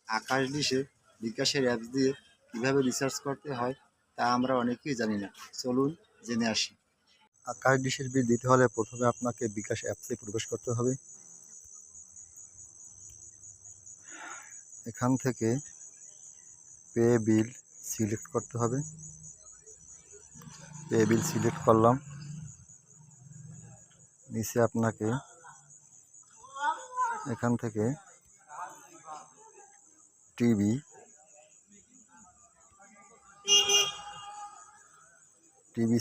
আকাশ ডিশে বিকাশের অ্যাপস দিয়ে কীভাবে রিচার্জ করতে হয় তা আমরা অনেকেই জানি না। চলুন জেনে আসি। আকাশ ডিশের বিল দিতে হলে প্রথমে আপনাকে বিকাশ অ্যাপসে প্রবেশ করতে হবে। এখান থেকে পে বিল সিলেক্ট করতে হবে। পে বিল সিলেক্ট করলাম। নিচে আপনাকে এখান থেকে টিভি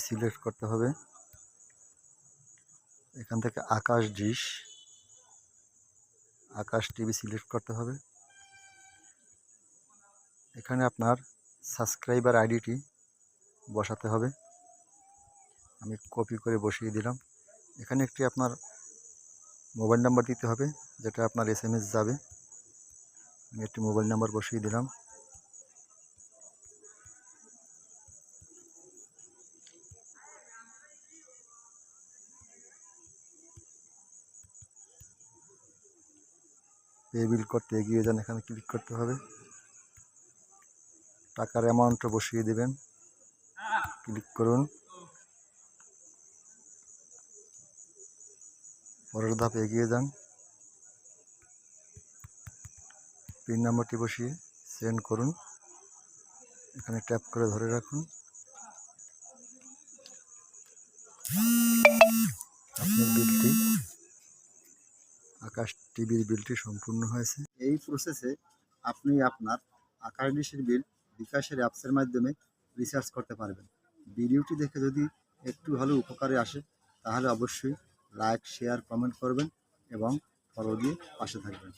সিলেক্ট করতে হবে। এখান থেকে আকাশ টিভি সিলেক্ট করতে হবে। এখানে আপনার সাবস্ক্রাইবার আইডিটি বসাতে হবে। আমি কপি করে বসিয়ে দিলাম। এখানে একটি আপনার মোবাইল নাম্বার দিতে হবে, যেটা আপনার SMS যাবে। আমি একটি মোবাইল নাম্বার বসিয়ে দিলাম। পে বিল করতে এগিয়ে যান, এখানে ক্লিক করতে হবে। টাকার অ্যামাউন্টটা বসিয়ে দেবেন, ক্লিক করুন। পরের ধাপে এগিয়ে যান। পিন নাম্বারটি বসিয়ে সেন্ড করুন। এখানে ট্যাপ করে ধরে রাখুন। আপনার বিলটি, আকাশ টিভির বিলটি সম্পূর্ণ হয়েছে। এই প্রসেসে আপনি আপনার আকাশ ডিশের বিল বিকাশের অ্যাপসের মাধ্যমে রিচার্জ করতে পারবেন। ভিডিওটি দেখে যদি একটু হলেও উপকারে আসে তাহলে অবশ্যই লাইক, শেয়ার, কমেন্ট করবেন এবং ফলো দিয়ে পাশে থাকবেন।